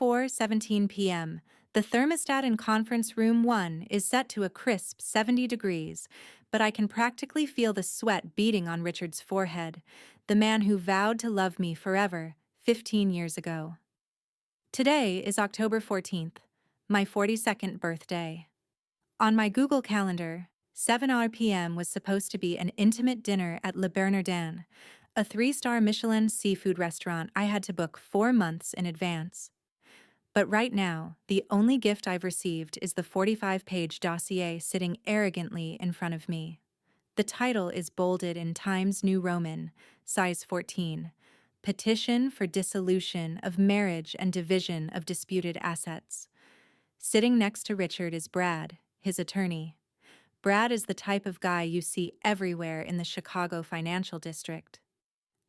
4:17 p.m. The thermostat in conference room 1 is set to a crisp 70 degrees, but I can practically feel the sweat beading on Richard's forehead, the man who vowed to love me forever 15 years ago. Today is October 14th, my 42nd birthday. On my Google Calendar, 7 p.m. was supposed to be an intimate dinner at Le Bernardin, a 3-star Michelin seafood restaurant I had to book 4 months in advance. But right now, the only gift I've received is the 45-page dossier sitting arrogantly in front of me. The title is bolded in Times New Roman, size 14, Petition for Dissolution of Marriage and Division of Disputed Assets. Sitting next to Richard is Brad, his attorney. Brad is the type of guy you see everywhere in the Chicago financial district.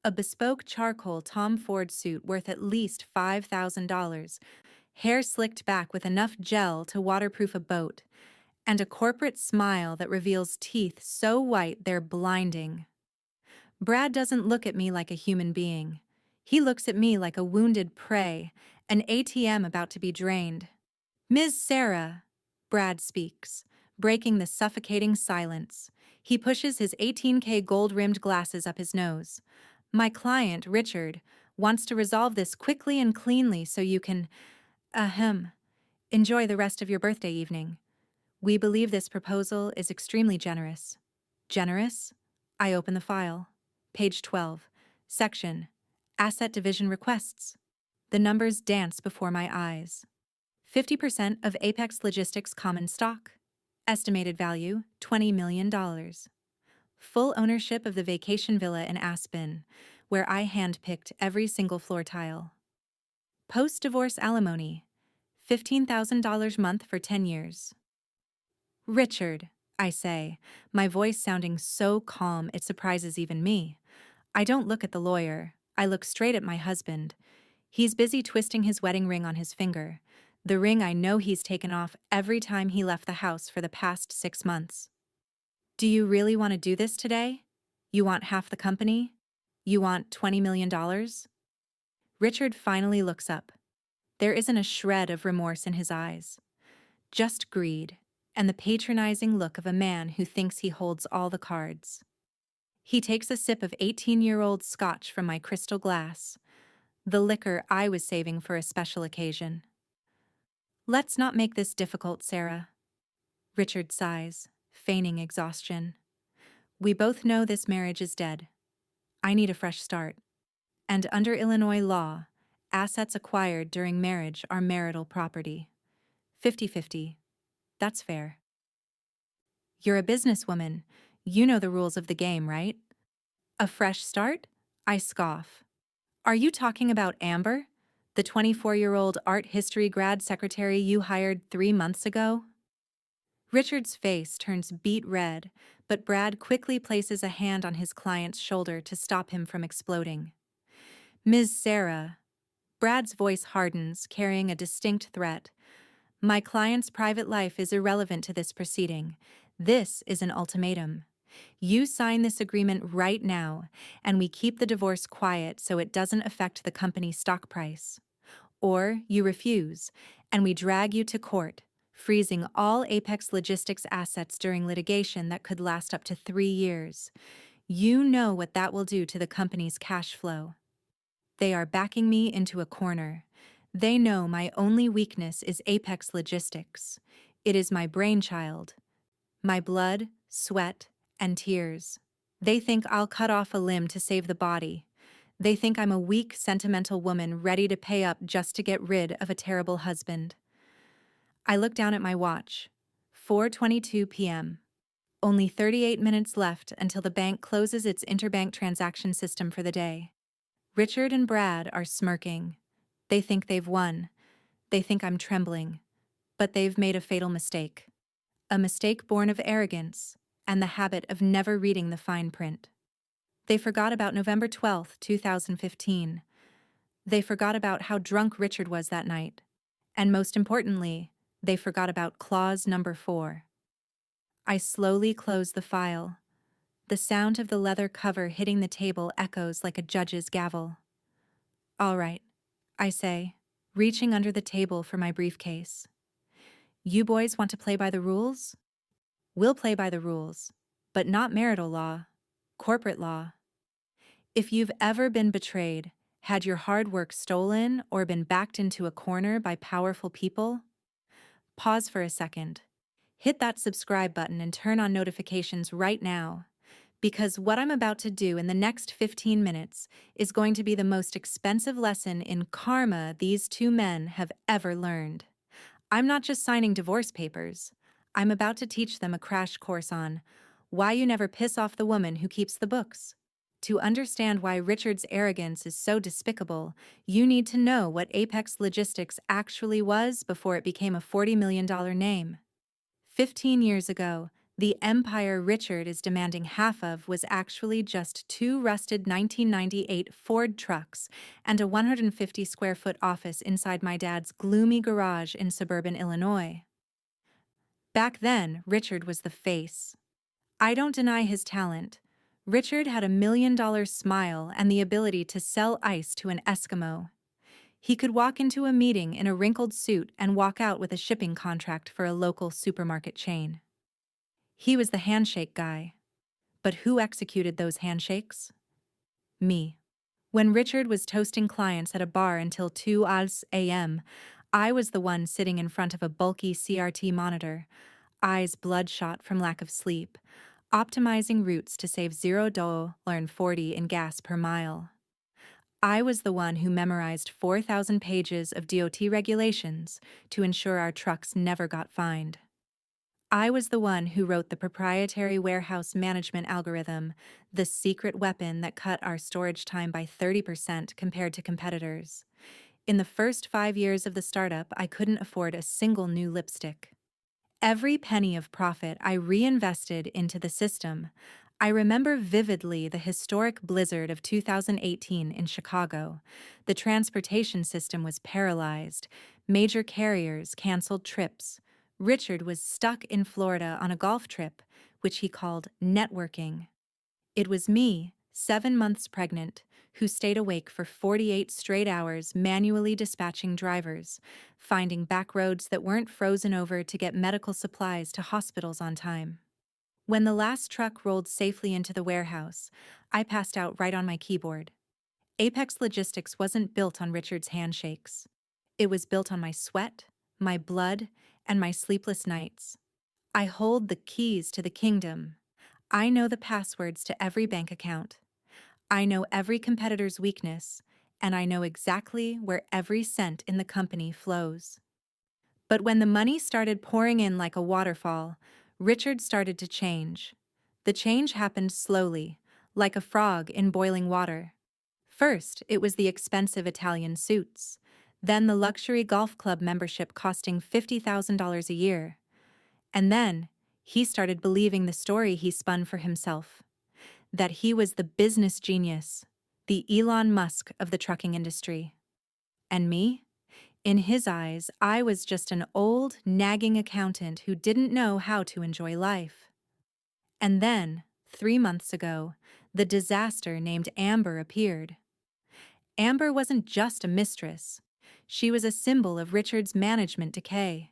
A bespoke charcoal Tom Ford suit worth at least $5,000, hair slicked back with enough gel to waterproof a boat, and a corporate smile that reveals teeth so white they're blinding. Brad doesn't look at me like a human being. He looks at me like a wounded prey, an ATM about to be drained. "Ms. Sarah," Brad speaks, breaking the suffocating silence. He pushes his 18K gold-rimmed glasses up his nose. "My client, Richard, wants to resolve this quickly and cleanly so you can, enjoy the rest of your birthday evening. We believe this proposal is extremely generous." Generous? I open the file. Page 12. Section: Asset Division Requests. The numbers dance before my eyes. 50% of Apex Logistics common stock. Estimated value, $20 million. Full ownership of the vacation villa in Aspen, where I handpicked every single floor tile. Post-divorce alimony, $15,000 month for 10 years. "Richard," I say, my voice sounding so calm it surprises even me. I don't look at the lawyer. I look straight at my husband. He's busy twisting his wedding ring on his finger, the ring I know he's taken off every time he left the house for the past 6 months. "Do you really want to do this today? You want half the company? You want $20 million? Richard finally looks up. There isn't a shred of remorse in his eyes. Just greed, and the patronizing look of a man who thinks he holds all the cards. He takes a sip of 18-year-old scotch from my crystal glass, the liquor I was saving for a special occasion. "Let's not make this difficult, Sarah." Richard sighs, feigning exhaustion. "We both know this marriage is dead. I need a fresh start. And under Illinois law, assets acquired during marriage are marital property. 50-50. That's fair." "You're a businesswoman. You know the rules of the game, right?" "A fresh start?" I scoff. "Are you talking about Amber, the 24-year-old art history grad secretary you hired 3 months ago?" Richard's face turns beet red, but Brad quickly places a hand on his client's shoulder to stop him from exploding. "Ms. Sarah." Brad's voice hardens, carrying a distinct threat. "My client's private life is irrelevant to this proceeding. This is an ultimatum. You sign this agreement right now, and we keep the divorce quiet so it doesn't affect the company's stock price. Or you refuse, and we drag you to court, freezing all Apex Logistics assets during litigation that could last up to 3 years. You know what that will do to the company's cash flow. They are backing me into a corner. They know my only weakness is Apex Logistics. It is my brainchild. My blood, sweat, and tears. They think I'll cut off a limb to save the body. They think I'm a weak, sentimental woman ready to pay up just to get rid of a terrible husband. I look down at my watch. 4:22 p.m. Only 38 minutes left until the bank closes its interbank transaction system for the day. Richard and Brad are smirking. They think they've won. They think I'm trembling. But they've made a fatal mistake. A mistake born of arrogance and the habit of never reading the fine print. They forgot about November 12th, 2015. They forgot about how drunk Richard was that night. And most importantly, they forgot about clause number 4. I slowly close the file. The sound of the leather cover hitting the table echoes like a judge's gavel. "All right," I say. reaching under the table for my briefcase. You boys want to play by the rules? We'll play by the rules, but not marital law, corporate law. If you've ever been betrayed, had your hard work stolen, or been backed into a corner by powerful people, pause for a second. Hit that subscribe button and turn on notifications right now, because what I'm about to do in the next 15 minutes is going to be the most expensive lesson in karma these two men have ever learned. I'm not just signing divorce papers. I'm about to teach them a crash course on why you never piss off the woman who keeps the books. To understand why Richard's arrogance is so despicable, you need to know what Apex Logistics actually was before it became a $40 million name. 15 years ago, the empire Richard is demanding half of was actually just two rusted 1998 Ford trucks and a 150-square-foot office inside my dad's gloomy garage in suburban Illinois. Back then, Richard was the face. I don't deny his talent. Richard had $1 million smile and the ability to sell ice to an Eskimo. He could walk into a meeting in a wrinkled suit and walk out with a shipping contract for a local supermarket chain. He was the handshake guy. But who executed those handshakes? Me. When Richard was toasting clients at a bar until 2 a.m., I was the one sitting in front of a bulky CRT monitor, eyes bloodshot from lack of sleep, optimizing routes to save $0.40 in gas per mile. I was the one who memorized 4,000 pages of DOT regulations to ensure our trucks never got fined. I was the one who wrote the proprietary warehouse management algorithm, the secret weapon that cut our storage time by 30% compared to competitors. In the first 5 years of the startup, I couldn't afford a single new lipstick. Every penny of profit I reinvested into the system. I remember vividly the historic blizzard of 2018 in Chicago. The transportation system was paralyzed. Major carriers canceled trips. Richard was stuck in Florida on a golf trip, which he called networking. It was me, 7 months pregnant, who stayed awake for 48 straight hours manually dispatching drivers, finding back roads that weren't frozen over to get medical supplies to hospitals on time. When the last truck rolled safely into the warehouse, I passed out right on my keyboard. Apex Logistics wasn't built on Richard's handshakes. It was built on my sweat, my blood, and my sleepless nights. I hold the keys to the kingdom. I know the passwords to every bank account. I know every competitor's weakness, and I know exactly where every cent in the company flows. But when the money started pouring in like a waterfall, Richard started to change. The change happened slowly, like a frog in boiling water. First, it was the expensive Italian suits, then the luxury golf club membership costing $50,000 a year. And then, he started believing the story he spun for himself, that he was the business genius, the Elon Musk of the trucking industry. And me? In his eyes, I was just an old, nagging accountant who didn't know how to enjoy life. And then, 3 months ago, the disaster named Amber appeared. Amber wasn't just a mistress. She was a symbol of Richard's management decay.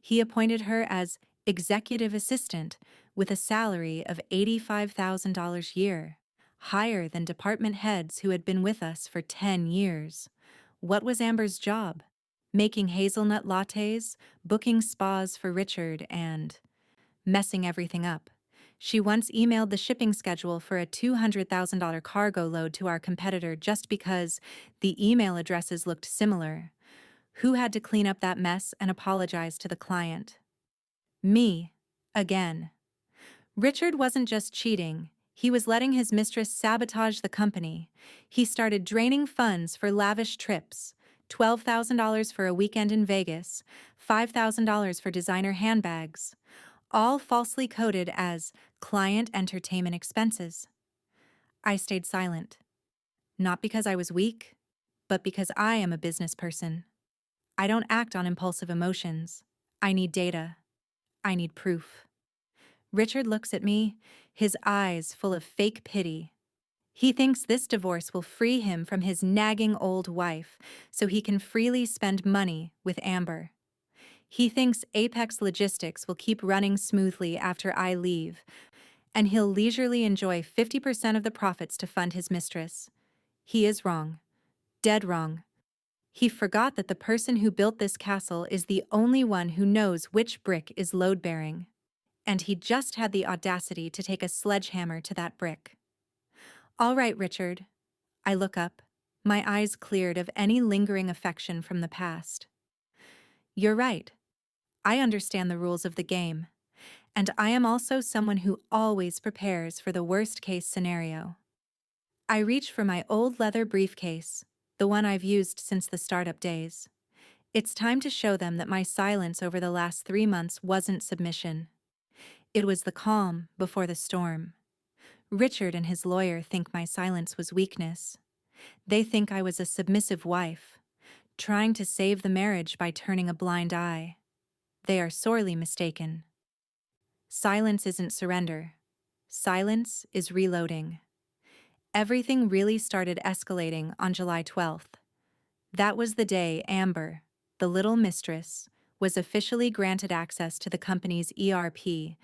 He appointed her as executive assistant with a salary of $85,000 a year, higher than department heads who had been with us for 10 years. What was Amber's job? Making hazelnut lattes, booking spas for Richard, and messing everything up. She once emailed the shipping schedule for a $200,000 cargo load to our competitor just because the email addresses looked similar. Who had to clean up that mess and apologize to the client? Me, again. Richard wasn't just cheating. He was letting his mistress sabotage the company. He started draining funds for lavish trips, $12,000 for a weekend in Vegas, $5,000 for designer handbags, all falsely coded as client entertainment expenses. I stayed silent, not because I was weak, but because I am a business person. I don't act on impulsive emotions. I need data. I need proof. Richard looks at me, his eyes full of fake pity. He thinks this divorce will free him from his nagging old wife so he can freely spend money with Amber. He thinks Apex Logistics will keep running smoothly after I leave, and he'll leisurely enjoy 50% of the profits to fund his mistress. He is wrong. Dead wrong. He forgot that the person who built this castle is the only one who knows which brick is load-bearing. And he just had the audacity to take a sledgehammer to that brick. All right, Richard. I look up, my eyes cleared of any lingering affection from the past. You're right. I understand the rules of the game. And I am also someone who always prepares for the worst-case scenario. I reach for my old leather briefcase, the one I've used since the startup days. It's time to show them that my silence over the last 3 months wasn't submission. It was the calm before the storm. Richard and his lawyer think my silence was weakness. They think I was a submissive wife, trying to save the marriage by turning a blind eye. They are sorely mistaken. Silence isn't surrender. Silence is reloading. Everything really started escalating on July 12th. That was the day Amber, the little mistress, was officially granted access to the company's ERP,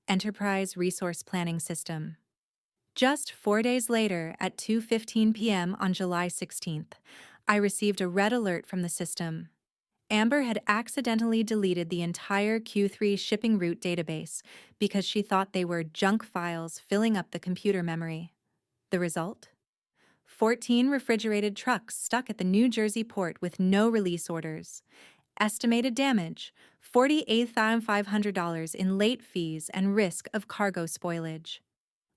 Enterprise Resource Planning System. Just 4 days later, at 2:15 p.m. on July 16th, I received a red alert from the system. Amber had accidentally deleted the entire Q3 shipping route database because she thought they were junk files filling up the computer memory. The result? 14 refrigerated trucks stuck at the New Jersey port with no release orders. Estimated damage, $48,500 in late fees and risk of cargo spoilage.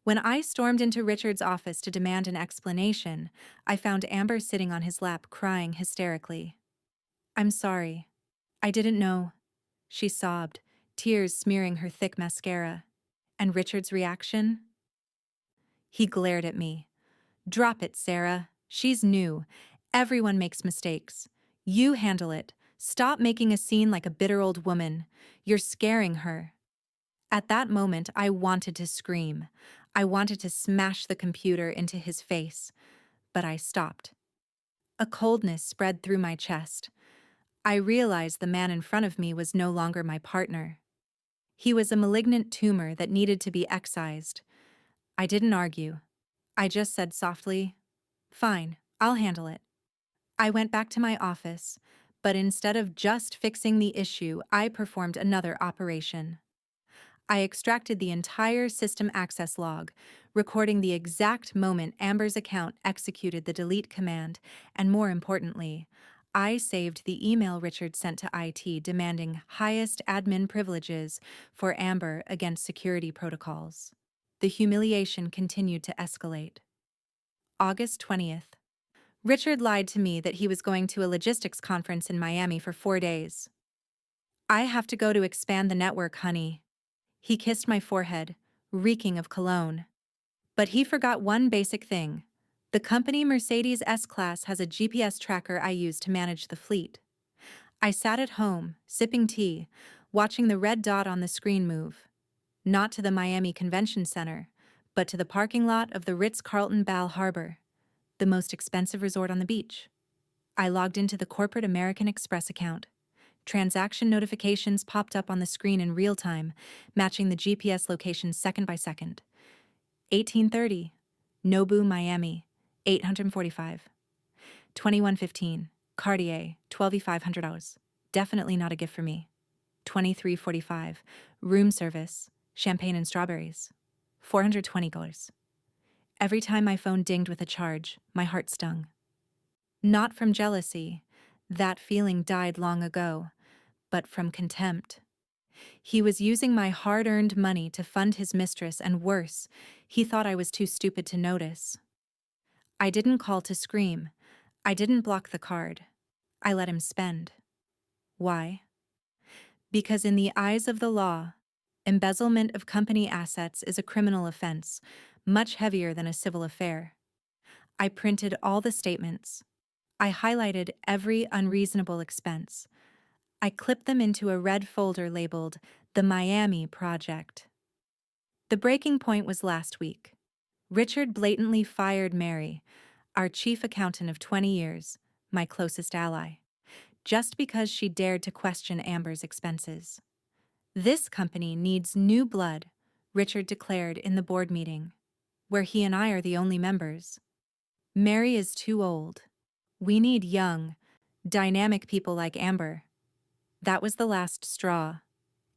When I stormed into Richard's office to demand an explanation, I found Amber sitting on his lap crying hysterically. "I'm sorry. I didn't know," she sobbed, tears smearing her thick mascara. And Richard's reaction? He glared at me. "Drop it, Sarah. She's new. Everyone makes mistakes. You handle it. Stop making a scene like a bitter old woman. You're scaring her." At that moment, I wanted to scream. I wanted to smash the computer into his face. But I stopped. A coldness spread through my chest. I realized the man in front of me was no longer my partner. He was a malignant tumor that needed to be excised. I didn't argue. I just said softly, "Fine, I'll handle it." I went back to my office, but instead of just fixing the issue, I performed another operation. I extracted the entire system access log, recording the exact moment Amber's account executed the delete command, and more importantly, I saved the email Richard sent to IT demanding highest admin privileges for Amber against security protocols. The humiliation continued to escalate. August 20th. Richard lied to me that he was going to a logistics conference in Miami for 4 days. "I have to go to expand the network, honey." He kissed my forehead, reeking of cologne. But he forgot one basic thing. The company Mercedes S-Class has a GPS tracker I use to manage the fleet. I sat at home, sipping tea, watching the red dot on the screen move. Not to the Miami Convention Center, but to the parking lot of the Ritz-Carlton Bal Harbor, the most expensive resort on the beach. I logged into the corporate American Express account. Transaction notifications popped up on the screen in real time, matching the GPS location second by second. 1830, Nobu, Miami, 845. 2115, Cartier, $12,500. Definitely not a gift for me. 2345, room service, champagne and strawberries, $420. Every time my phone dinged with a charge, my heart stung. Not from jealousy. That feeling died long ago, but from contempt. He was using my hard-earned money to fund his mistress, and worse, he thought I was too stupid to notice. I didn't call to scream. I didn't block the card. I let him spend. Why? Because in the eyes of the law, embezzlement of company assets is a criminal offense, much heavier than a civil affair. I printed all the statements. I highlighted every unreasonable expense. I clipped them into a red folder labeled The Miami Project. The breaking point was last week. Richard blatantly fired Mary, our chief accountant of 20 years, my closest ally, just because she dared to question Amber's expenses. This company needs new blood, Richard declared in the board meeting, where he and I are the only members. Mary is too old. We need young, dynamic people like Amber. That was the last straw.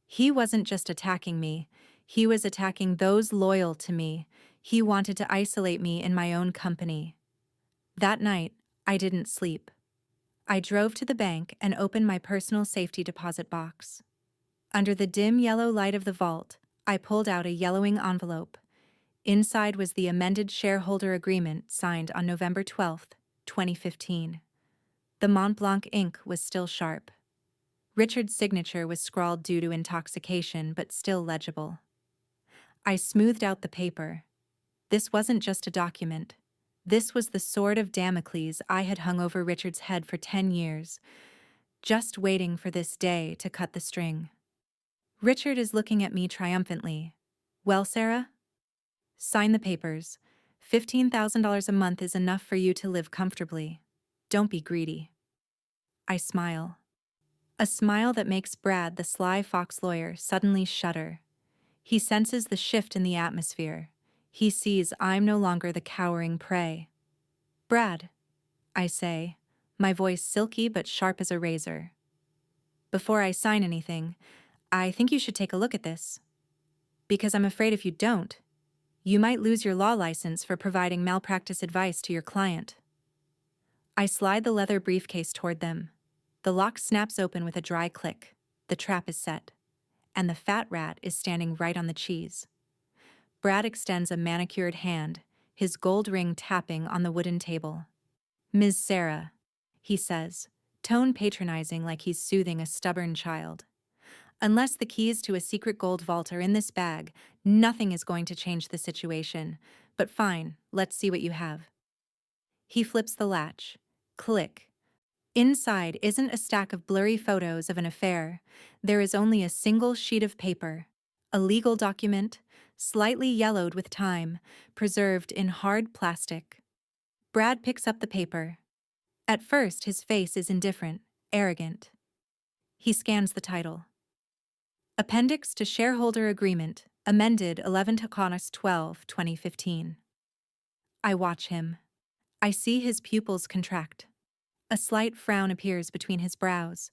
He wasn't just attacking me, he was attacking those loyal to me. He wanted to isolate me in my own company. That night, I didn't sleep. I drove to the bank and opened my personal safety deposit box. Under the dim yellow light of the vault, I pulled out a yellowing envelope. Inside was the amended shareholder agreement signed on November 12, 2015. The Mont Blanc ink was still sharp. Richard's signature was scrawled due to intoxication, but still legible. I smoothed out the paper. This wasn't just a document. This was the sword of Damocles I had hung over Richard's head for 10 years, just waiting for this day to cut the string. Richard is looking at me triumphantly. Well, Sarah? Sign the papers. $15,000 a month is enough for you to live comfortably. Don't be greedy. I smile. A smile that makes Brad, the sly fox lawyer, suddenly shudder. He senses the shift in the atmosphere. He sees I'm no longer the cowering prey. Brad, I say, my voice silky but sharp as a razor. Before I sign anything, I think you should take a look at this. Because I'm afraid if you don't, you might lose your law license for providing malpractice advice to your client. I slide the leather briefcase toward them. The lock snaps open with a dry click. The trap is set. And the fat rat is standing right on the cheese. Brad extends a manicured hand, his gold ring tapping on the wooden table. Ms. Sarah, he says, tone patronizing like he's soothing a stubborn child. Unless the keys to a secret gold vault are in this bag, nothing is going to change the situation. But fine, let's see what you have. He flips the latch. Click. Inside isn't a stack of blurry photos of an affair. There is only a single sheet of paper, a legal document, slightly yellowed with time, preserved in hard plastic. Brad picks up the paper. At first, his face is indifferent, arrogant. He scans the title. Appendix to Shareholder Agreement, amended 11/12, 2015. I watch him. I see his pupils contract. A slight frown appears between his brows.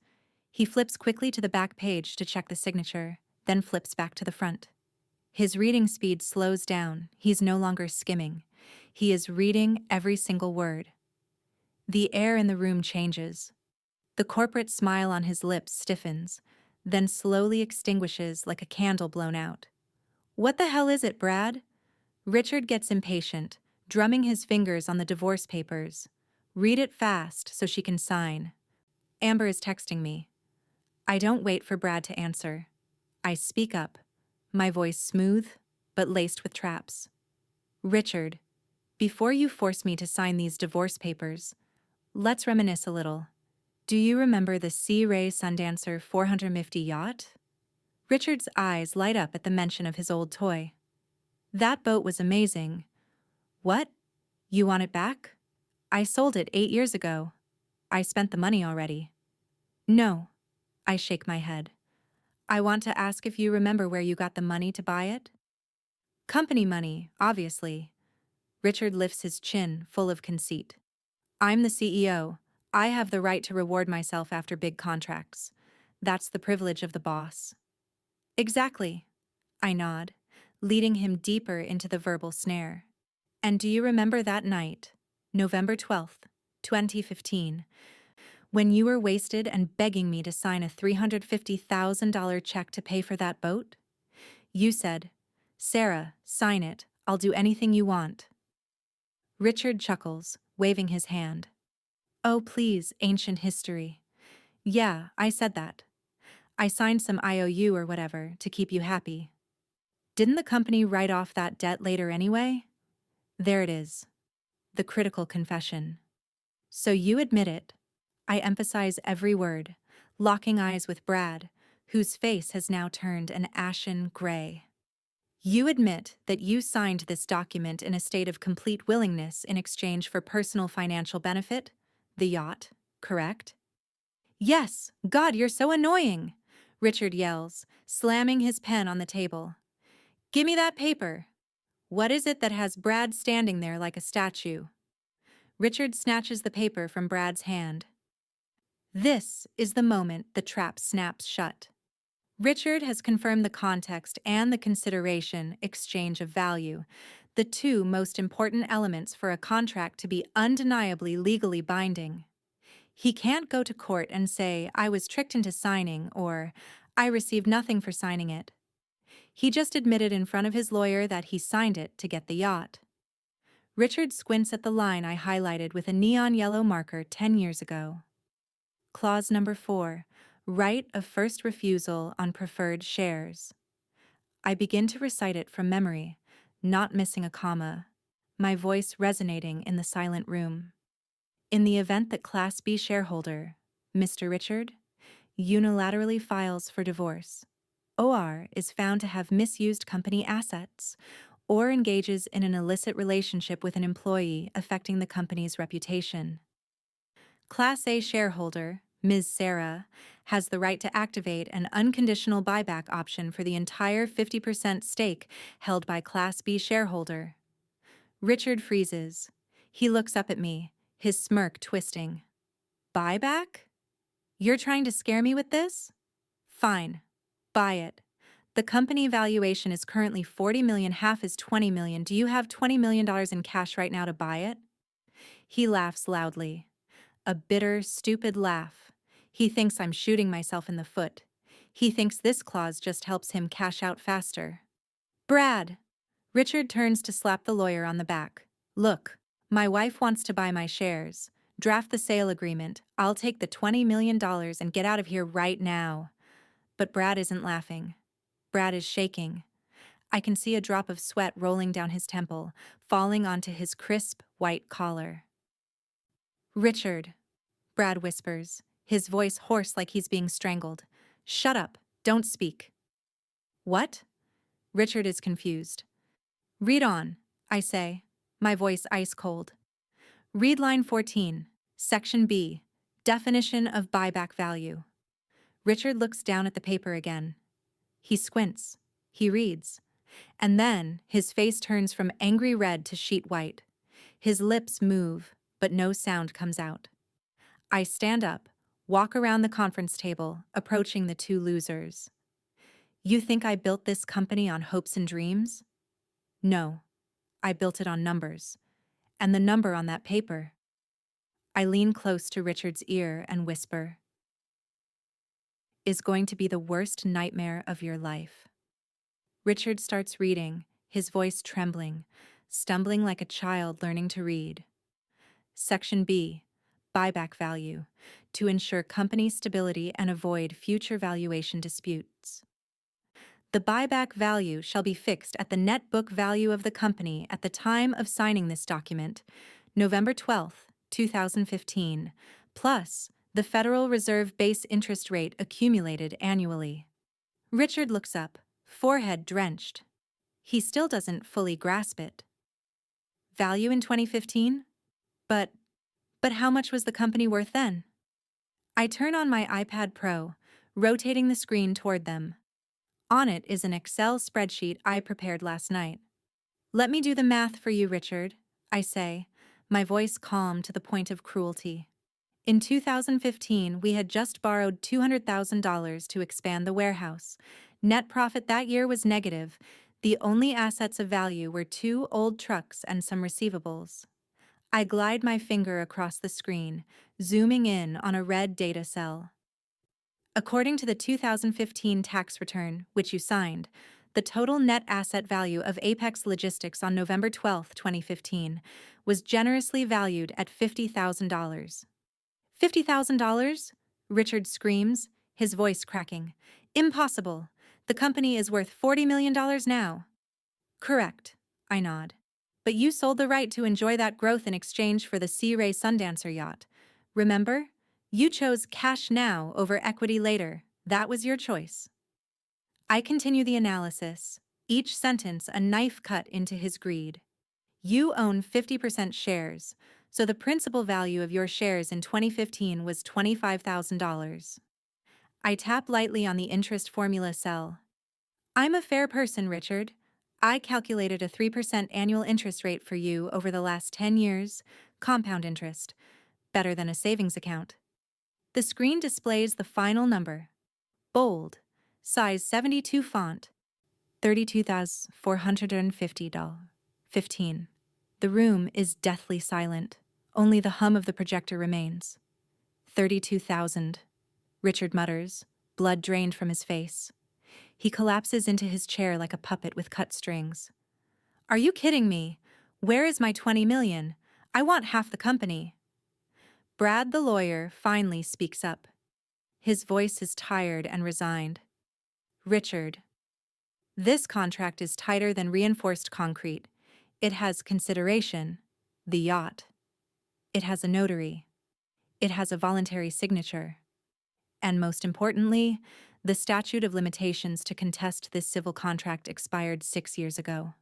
He flips quickly to the back page to check the signature, then flips back to the front. His reading speed slows down. He's no longer skimming. He is reading every single word. The air in the room changes. The corporate smile on his lips stiffens, then slowly extinguishes like a candle blown out. What the hell is it, Brad? Richard gets impatient, drumming his fingers on the divorce papers. Read it fast so she can sign. Amber is texting me. I don't wait for Brad to answer. I speak up, my voice smooth but laced with traps. Richard, before you force me to sign these divorce papers, let's reminisce a little. Do you remember the Sea Ray Sundancer 450 yacht? Richard's eyes light up at the mention of his old toy. That boat was amazing. What? You want it back? I sold it 8 years ago. I spent the money already. No. I shake my head. I want to ask if you remember where you got the money to buy it? Company money, obviously. Richard lifts his chin, full of conceit. I'm the CEO. I have the right to reward myself after big contracts. That's the privilege of the boss. Exactly. I nod, leading him deeper into the verbal snare. And do you remember that night, November 12th, 2015, when you were wasted and begging me to sign a $350,000 check to pay for that boat? You said, Sarah, sign it. I'll do anything you want. Richard chuckles, waving his hand. Oh, please, ancient history. Yeah, I said that. I signed some IOU or whatever to keep you happy. Didn't the company write off that debt later anyway? There it is. The critical confession. So you admit it. I emphasize every word, locking eyes with Brad, whose face has now turned an ashen gray. You admit that you signed this document in a state of complete willingness in exchange for personal financial benefit? The yacht, correct? Yes, God, you're so annoying, Richard yells, slamming his pen on the table. Give me that paper. What is it that has Brad standing there like a statue? Richard snatches the paper from Brad's hand. This is the moment the trap snaps shut. Richard has confirmed the context and the consideration exchange of value, the two most important elements for a contract to be undeniably legally binding. He can't go to court and say, I was tricked into signing, or I received nothing for signing it. He just admitted in front of his lawyer that he signed it to get the yacht. Richard squints at the line I highlighted with a neon yellow marker 10 years ago. Clause number 4, right of first refusal on preferred shares. I begin to recite it from memory, not missing a comma, my voice resonating in the silent room. In the event that Class B shareholder, Mr. Richard, unilaterally files for divorce, OR is found to have misused company assets, or engages in an illicit relationship with an employee affecting the company's reputation. Class A shareholder, Ms. Sarah, has the right to activate an unconditional buyback option for the entire 50% stake held by Class B shareholder. Richard freezes. He looks up at me, his smirk twisting. Buyback? You're trying to scare me with this? Fine. Buy it. The company valuation is currently $40 million, half is $20 million. Do you have $20 million in cash right now to buy it? He laughs loudly. A bitter, stupid laugh. He thinks I'm shooting myself in the foot. He thinks this clause just helps him cash out faster. Brad! Richard turns to slap the lawyer on the back. Look, my wife wants to buy my shares. Draft the sale agreement. I'll take the $20 million and get out of here right now. But Brad isn't laughing. Brad is shaking. I can see a drop of sweat rolling down his temple, falling onto his crisp, white collar. Richard, Brad whispers, his voice hoarse like he's being strangled. Shut up. Don't speak. What? Richard is confused. Read on, I say, my voice ice cold. Read line 14, section B, definition of buyback value. Richard looks down at the paper again. He squints. He reads. And then his face turns from angry red to sheet white. His lips move, but no sound comes out. I stand up, walk around the conference table, approaching the two losers. You think I built this company on hopes and dreams? No, I built it on numbers. And the number on that paper. I lean close to Richard's ear and whisper, is going to be the worst nightmare of your life. Richard starts reading, his voice trembling, stumbling like a child learning to read. Section B, buyback value, to ensure company stability and avoid future valuation disputes. The buyback value shall be fixed at the net book value of the company at the time of signing this document, November 12, 2015, plus the Federal Reserve base interest rate accumulated annually. Richard looks up, forehead drenched. He still doesn't fully grasp it. Value in 2015? But how much was the company worth then? I turn on my iPad Pro, rotating the screen toward them. On it is an Excel spreadsheet I prepared last night. Let me do the math for you, Richard, I say, my voice calm to the point of cruelty. In 2015, we had just borrowed $200,000 to expand the warehouse. Net profit that year was negative. The only assets of value were 2 old trucks and some receivables. I glide my finger across the screen, zooming in on a red data cell. According to the 2015 tax return, which you signed, the total net asset value of Apex Logistics on November 12, 2015, was generously valued at $50,000. $50,000? Richard screams, his voice cracking. Impossible. The company is worth $40 million now. Correct, I nod. But you sold the right to enjoy that growth in exchange for the Sea Ray Sundancer yacht. Remember? You chose cash now over equity later. That was your choice. I continue the analysis. each sentence a knife cut into his greed. You own 50% shares, so the principal value of your shares in 2015 was $25,000. I tap lightly on the interest formula cell. I'm a fair person, Richard. I calculated a 3% annual interest rate for you over the last 10 years, compound interest, better than a savings account. The screen displays the final number. Bold, size 72 font, $32,450. 15. The room is deathly silent. Only the hum of the projector remains. 32,000. Richard mutters, blood drained from his face. He collapses into his chair like a puppet with cut strings. Are you kidding me? Where is my 20 million? I want half the company. Brad the lawyer finally speaks up. His voice is tired and resigned. Richard, this contract is tighter than reinforced concrete. It has consideration, the yacht. It has a notary. It has a voluntary signature. And most importantly, the statute of limitations to contest this civil contract expired 6 years ago.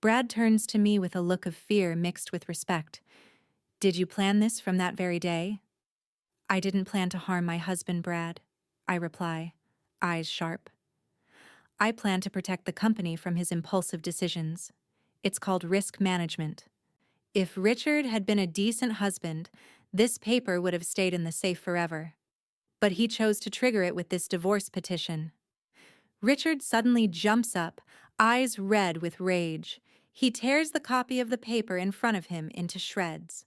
Brad turns to me with a look of fear mixed with respect. Did you plan this from that very day? I didn't plan to harm my husband, Brad, I reply, eyes sharp. I plan to protect the company from his impulsive decisions. It's called risk management. If Richard had been a decent husband, this paper would have stayed in the safe forever. But he chose to trigger it with this divorce petition. Richard suddenly jumps up, eyes red with rage. He tears the copy of the paper in front of him into shreds.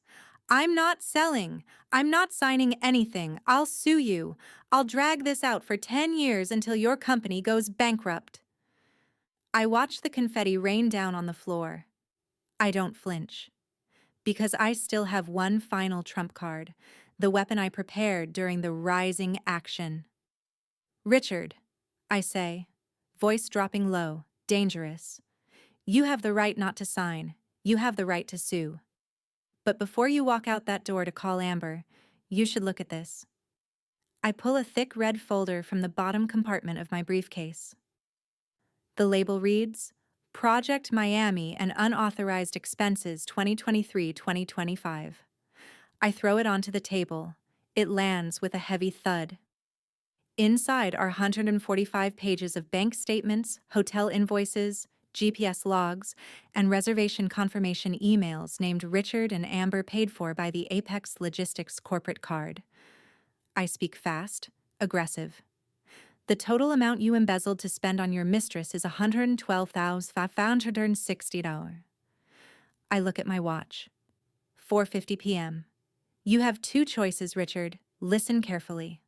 I'm not selling. I'm not signing anything. I'll sue you. I'll drag this out for 10 years until your company goes bankrupt. I watch the confetti rain down on the floor. I don't flinch. Because I still have one final trump card, the weapon I prepared during the rising action. Richard, I say, voice dropping low, dangerous. You have the right not to sign. You have the right to sue. But before you walk out that door to call Amber, you should look at this. I pull a thick red folder from the bottom compartment of my briefcase. The label reads, Project Miami and Unauthorized Expenses 2023-2025. I throw it onto the table. It lands with a heavy thud. Inside are 145 pages of bank statements, hotel invoices, GPS logs, and reservation confirmation emails named Richard and Amber paid for by the Apex Logistics corporate card. I speak fast, aggressive. The total amount you embezzled to spend on your mistress is $112,560. I look at my watch. 4:50 p.m. You have two choices, Richard. Listen carefully.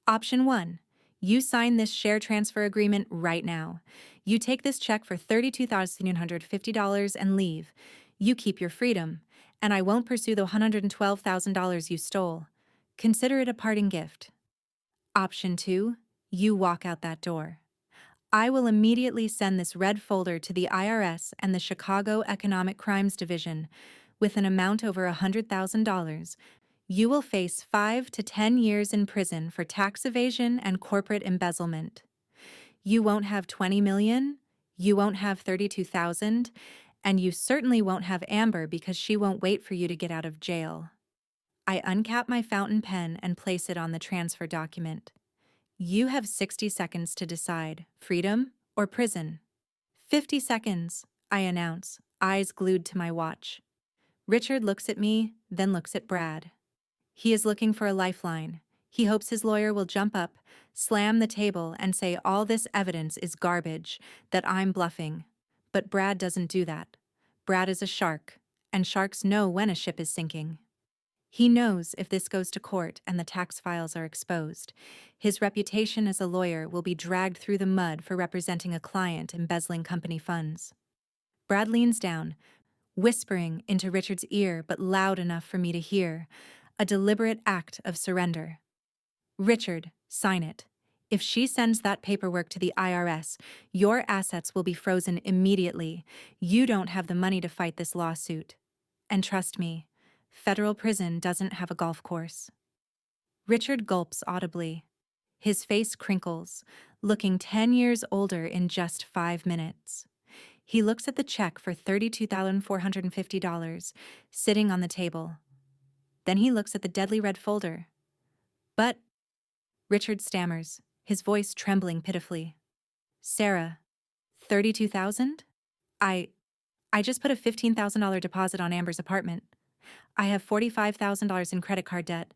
Option 1. You sign this share transfer agreement right now. You take this check for $32,950 and leave. You keep your freedom, and I won't pursue the $112,000 you stole. Consider it a parting gift. Option 2. You walk out that door. I will immediately send this red folder to the IRS and the Chicago Economic Crimes Division with an amount over $100,000. You will face 5 to 10 years in prison for tax evasion and corporate embezzlement. You won't have 20 million, you won't have 32,000, and you certainly won't have Amber because she won't wait for you to get out of jail. I uncap my fountain pen and place it on the transfer document. You have 60 seconds to decide, freedom or prison. 50 seconds, I announce, eyes glued to my watch. Richard looks at me, then looks at Brad. He is looking for a lifeline. He hopes his lawyer will jump up, slam the table, and say all this evidence is garbage, that I'm bluffing. But Brad doesn't do that. Brad is a shark, and sharks know when a ship is sinking. He knows if this goes to court and the tax files are exposed, his reputation as a lawyer will be dragged through the mud for representing a client embezzling company funds. Brad leans down, whispering into Richard's ear but loud enough for me to hear, a deliberate act of surrender. Richard, sign it. If she sends that paperwork to the IRS, your assets will be frozen immediately. You don't have the money to fight this lawsuit. And trust me, federal prison doesn't have a golf course. Richard gulps audibly. His face crinkles, looking 10 years older in just 5 minutes. He looks at the check for $32,450 sitting on the table. Then he looks at the deadly red folder. But, Richard stammers, his voice trembling pitifully. Sarah, 32,000? I just put a $15,000 deposit on Amber's apartment. I have $45,000 in credit card debt.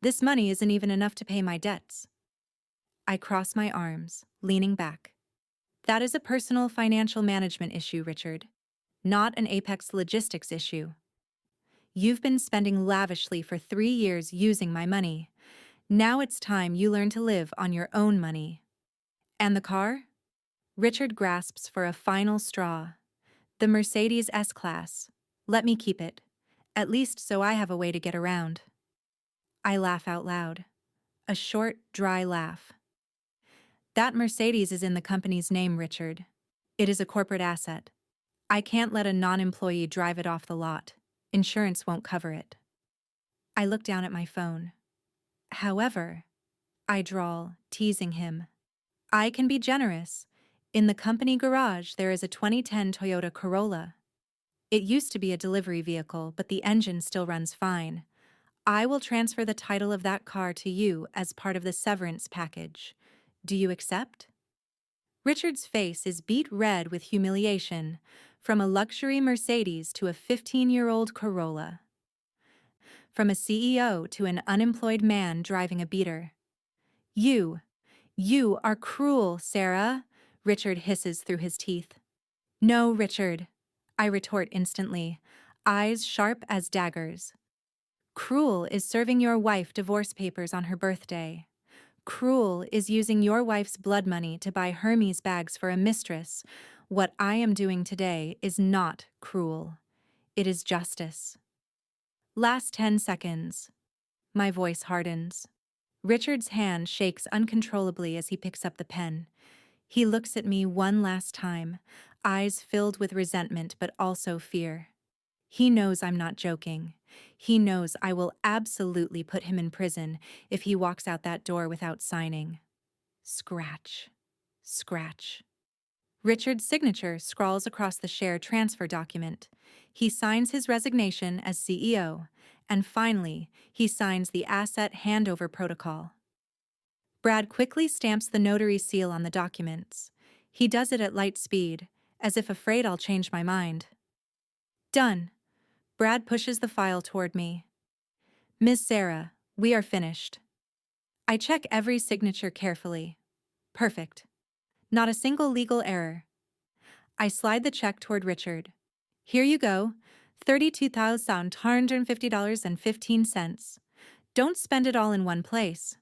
This money isn't even enough to pay my debts. I cross my arms, leaning back. That is a personal financial management issue, Richard, not an Apex logistics issue. You've been spending lavishly for 3 years using my money. Now it's time you learn to live on your own money. And the car? Richard grasps for a final straw. The Mercedes S-Class. Let me keep it. At least so I have a way to get around. I laugh out loud. A short, dry laugh. That Mercedes is in the company's name, Richard. It is a corporate asset. I can't let a non-employee drive it off the lot. Insurance won't cover it. I look down at my phone. However, I drawl, teasing him. I can be generous. In the company garage, there is a 2010 Toyota Corolla. It used to be a delivery vehicle, but the engine still runs fine. I will transfer the title of that car to you as part of the severance package. Do you accept? Richard's face is beet red with humiliation, from a luxury Mercedes to a 15-year-old Corolla. From a CEO to an unemployed man driving a beater. You are cruel, Sarah, Richard hisses through his teeth. No, Richard, I retort instantly, eyes sharp as daggers. Cruel is serving your wife divorce papers on her birthday. Cruel is using your wife's blood money to buy Hermes bags for a mistress. What I am doing today is not cruel. It is justice. Last 10 seconds. My voice hardens. Richard's hand shakes uncontrollably as he picks up the pen. He looks at me one last time, eyes filled with resentment but also fear. He knows I'm not joking. He knows I will absolutely put him in prison if he walks out that door without signing. Scratch. Scratch. Richard's signature scrawls across the share transfer document. He signs his resignation as CEO, and finally, he signs the asset handover protocol. Brad quickly stamps the notary seal on the documents. He does it at light speed, as if afraid I'll change my mind. Done. Brad pushes the file toward me. Ms. Sarah, we are finished. I check every signature carefully. Perfect. Not a single legal error. I slide the check toward Richard. Here you go, $32,250.15. Don't spend it all in one place.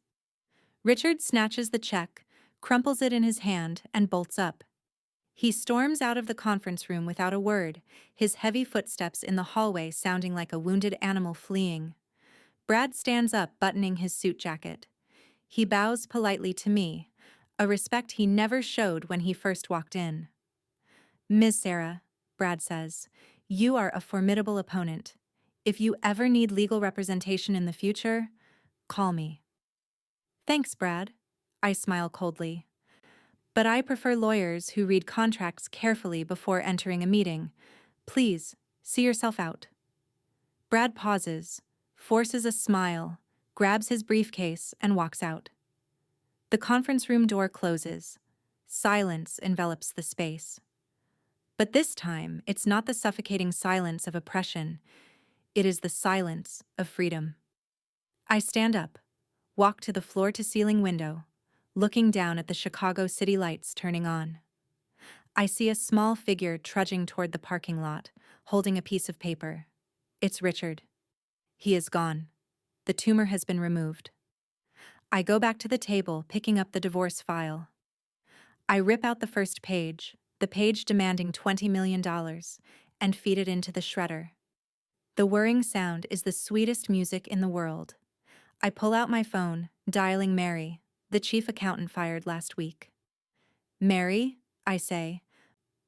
Richard snatches the check, crumples it in his hand, and bolts up. He storms out of the conference room without a word, his heavy footsteps in the hallway sounding like a wounded animal fleeing. Brad stands up, buttoning his suit jacket. He bows politely to me, a respect he never showed when he first walked in. Ms. Sarah, Brad says, you are a formidable opponent. If you ever need legal representation in the future, call me. Thanks, Brad. I smile coldly. But I prefer lawyers who read contracts carefully before entering a meeting. Please, see yourself out. Brad pauses, forces a smile, grabs his briefcase, and walks out. The conference room door closes. Silence envelops the space. But this time, it's not the suffocating silence of oppression. It is the silence of freedom. I stand up, walk to the floor-to-ceiling window, looking down at the Chicago city lights turning on. I see a small figure trudging toward the parking lot, holding a piece of paper. It's Richard. He is gone. The tumor has been removed. I go back to the table, picking up the divorce file. I rip out the first page, the page demanding $20 million, and feed it into the shredder. The whirring sound is the sweetest music in the world. I pull out my phone, dialing Mary, the chief accountant fired last week. Mary, I say,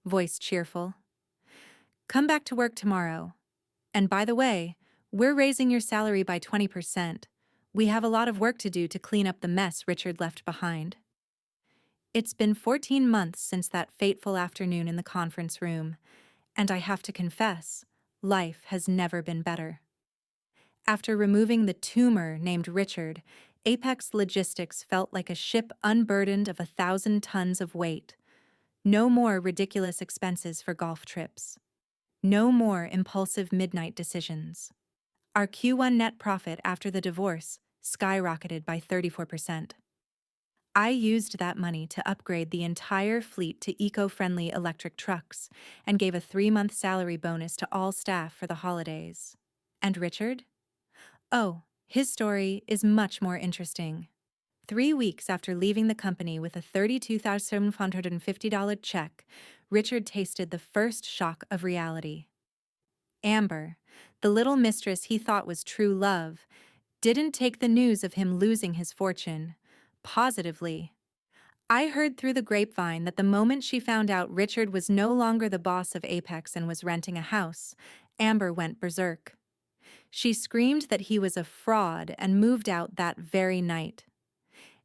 voice cheerful. Come back to work tomorrow. And by the way, we're raising your salary by 20%. We have a lot of work to do to clean up the mess Richard left behind. It's been 14 months since that fateful afternoon in the conference room, and I have to confess, life has never been better. After removing the tumor named Richard, Apex Logistics felt like a ship unburdened of 1,000 tons of weight. No more ridiculous expenses for golf trips. No more impulsive midnight decisions. Our Q1 net profit after the divorce skyrocketed by 34%. I used that money to upgrade the entire fleet to eco-friendly electric trucks and gave a 3-month salary bonus to all staff for the holidays. And Richard? Oh, his story is much more interesting. 3 weeks after leaving the company with a $32,750 check, Richard tasted the first shock of reality. Amber, the little mistress he thought was true love, didn't take the news of him losing his fortune positively. I heard through the grapevine that the moment she found out Richard was no longer the boss of Apex and was renting a house, Amber went berserk. She screamed that he was a fraud and moved out that very night.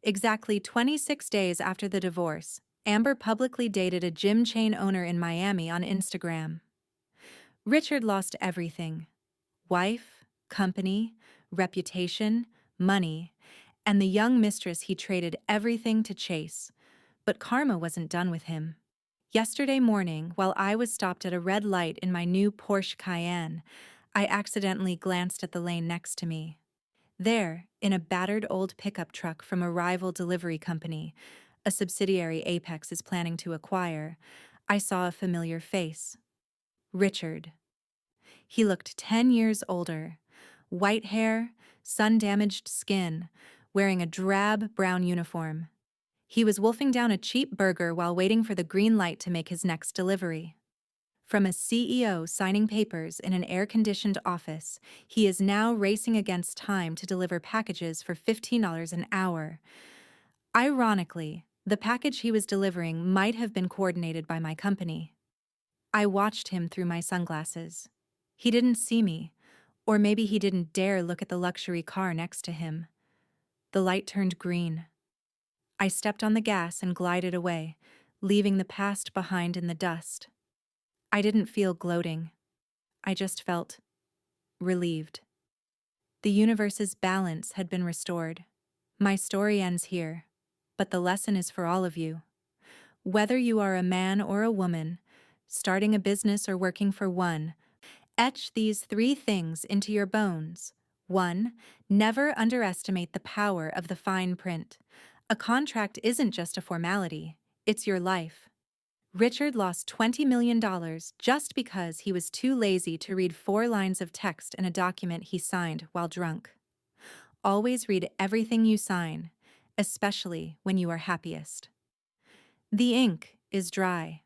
Exactly 26 days after the divorce, Amber publicly dated a gym chain owner in Miami on Instagram. Richard lost everything: wife, company, reputation, money, and the young mistress he traded everything to chase. But karma wasn't done with him. Yesterday morning, while I was stopped at a red light in my new Porsche Cayenne, I accidentally glanced at the lane next to me. There, in a battered old pickup truck from a rival delivery company, a subsidiary Apex is planning to acquire, I saw a familiar face. Richard. He looked 10 years older. White hair, sun-damaged skin, wearing a drab brown uniform. He was wolfing down a cheap burger while waiting for the green light to make his next delivery. From a CEO signing papers in an air-conditioned office, he is now racing against time to deliver packages for $15 an hour. Ironically, the package he was delivering might have been coordinated by my company. I watched him through my sunglasses. He didn't see me, or maybe he didn't dare look at the luxury car next to him. The light turned green. I stepped on the gas and glided away, leaving the past behind in the dust. I didn't feel gloating. I just felt relieved. The universe's balance had been restored. My story ends here, but the lesson is for all of you. Whether you are a man or a woman, starting a business or working for one, etch these 3 things into your bones. 1. Never underestimate the power of the fine print. A contract isn't just a formality, it's your life. Richard lost $20 million just because he was too lazy to read 4 lines of text in a document he signed while drunk. Always read everything you sign, especially when you are happiest. The ink is dry.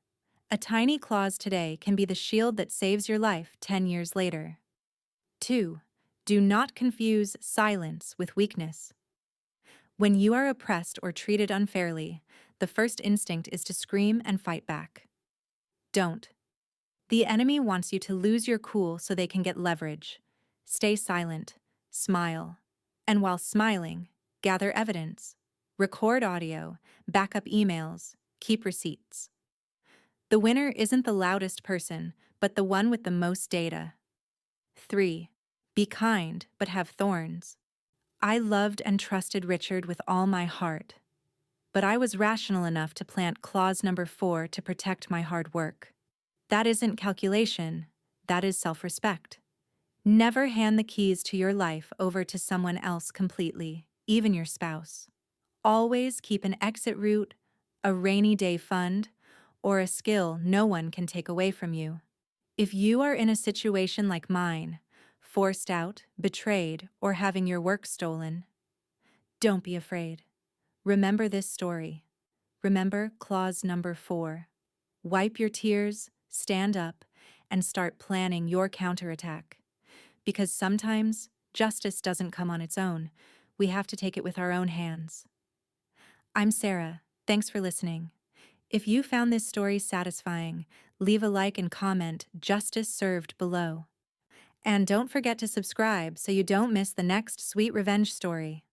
A tiny clause today can be the shield that saves your life 10 years later. 2. Do not confuse silence with weakness. When you are oppressed or treated unfairly, the first instinct is to scream and fight back. Don't. The enemy wants you to lose your cool so they can get leverage. Stay silent, smile, and while smiling, gather evidence. Record audio, back up emails, keep receipts. The winner isn't the loudest person, but the one with the most data. 3. Be kind, but have thorns. I loved and trusted Richard with all my heart, but I was rational enough to plant clause number 4 to protect my hard work. That isn't calculation, that is self-respect. Never hand the keys to your life over to someone else completely, even your spouse. Always keep an exit route, a rainy day fund, or a skill no one can take away from you. If you are in a situation like mine, forced out, betrayed, or having your work stolen, don't be afraid. Remember this story. Remember clause number 4. Wipe your tears, stand up, and start planning your counterattack. Because sometimes justice doesn't come on its own. We have to take it with our own hands. I'm Sarah. Thanks for listening. If you found this story satisfying, leave a like and comment "Justice Served" below. And don't forget to subscribe so you don't miss the next sweet revenge story.